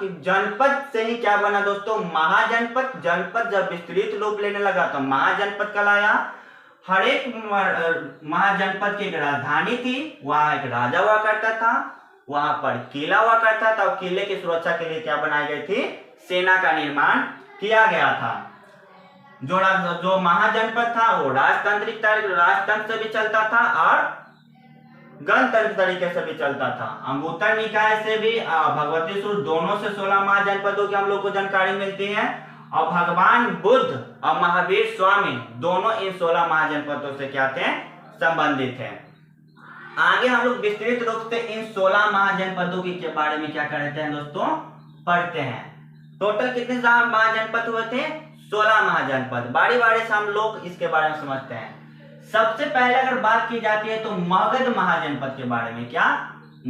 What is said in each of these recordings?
कि जनपद से ही क्या बना दोस्तों, महाजनपद। जनपद जब विस्तृत रूप लेने लगा तो महाजनपद कहलाया। हर एक महाजनपद की एक राजधानी थी, वहां एक राजा हुआ करता था, वहां पर किला हुआ करता था और किले की सुरक्षा के लिए क्या बनाई गई थी, सेना का निर्माण किया गया था। जो महाजनपद था वो राजतंत्र से भी चलता था और गणतंत्र तरीके से भी चलता था। अंगुत्तर निकाय से भी भगवती सूत्र दोनों से 16 महाजनपदों की हम लोग को जानकारी मिलती है और भगवान बुद्ध और महावीर स्वामी दोनों इन 16 महाजनपदों से क्या थे, संबंधित है। आगे हम लोग विस्तृत रूप से इन 16 महाजनपदों के बारे में क्या करते हैं दोस्तों, पढ़ते हैं। टोटल कितने महाजनपद हुए थे, 16 महाजनपद। बारी बारी से हम लोग इसके बारे में समझते हैं। सबसे पहले अगर बात की जाती है तो मगध महाजनपद के बारे में, क्या,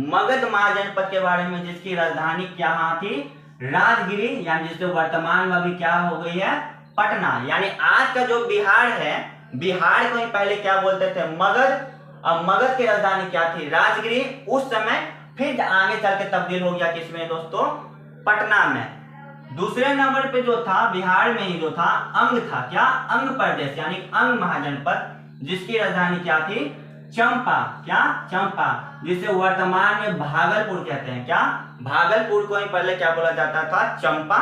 मगध महाजनपद के बारे में, जिसकी राजधानी क्या थी, राजगिरी, यानी जिससे वर्तमान में अभी क्या हो गई है, पटना। यानी आज का जो बिहार है, बिहार को ही पहले क्या बोलते थे, मगध। और मगध की राजधानी क्या थी, राजगिरी। उस समय फिर आगे चल के तब्दील हो गया किसमें दोस्तों, पटना में। दूसरे नंबर पे जो था बिहार में ही जो था, अंग था, क्या, अंग प्रदेश यानी अंग महाजनपद, जिसकी राजधानी क्या थी, चंपा, क्या, चंपा, जिसे वर्तमान में भागलपुर कहते हैं। क्या, भागलपुर को ही पहले क्या बोला जाता था, चंपा।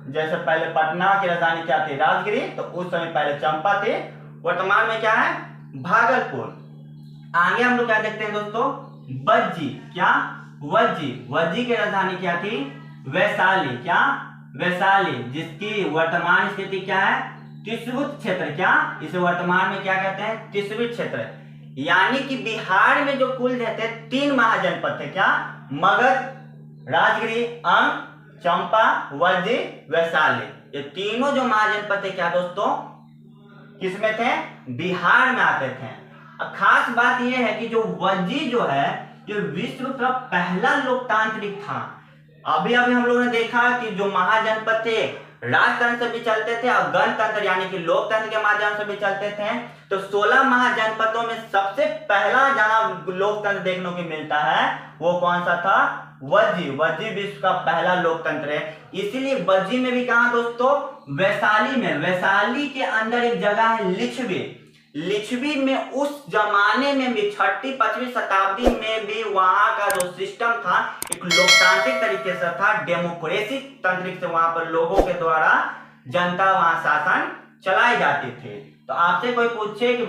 जैसे पहले पटना की राजधानी क्या थी, राजगिरी, तो उस समय पहले चंपा थी, वर्तमान में क्या है, भागलपुर। आगे हम लोग क्या देखते हैं दोस्तों, वज्जी, क्या, वज्जी, वज्जी की राजधानी क्या थी, वैशाली, क्या, वैशाली, जिसकी वर्तमान स्थिति क्या है, तिसवुत क्षेत्र। क्या, इसे वर्तमान में क्या कहते हैं, तिसवुत क्षेत्र। यानी कि बिहार में जो कुल रहते 3 महाजनपद थे, क्या, मगध, राजगिरी, अंग, चंपा, वज्जी, वैशाली। ये तीनों जो महाजनपद थे क्या दोस्तों, किसमें थे, बिहार में आते थे। अब खास बात यह है कि जो वज्जी जो है, ये विश्व का पहला लोकतांत्रिक था। अभी हम लोगों ने देखा कि जो महाजनपद थे राजतंत्र से भी चलते थे और गणतंत्र यानी कि लोकतंत्र के माध्यम से भी चलते थे। तो 16 महाजनपदों में सबसे पहला जहां लोकतंत्र देखने को मिलता है वो कौन सा था, वज्जी। वज्जी विश्व का पहला लोकतंत्र है। इसीलिए वज्जी में भी कहा दोस्तों, वैशाली में, वैशाली के अंदर एक जगह है लिच्छवी। लिच्छवी में उस जमाने में भी 6वीं 5वीं शताब्दी में भी वहां का जो सिस्टम था एक लोकतांत्रिक तरीके से था, डेमोक्रेसी तंत्र से वहां पर लोगों के द्वारा जनता वहां शासन चलाई जाती थी। तो आपसे कोई पूछे कि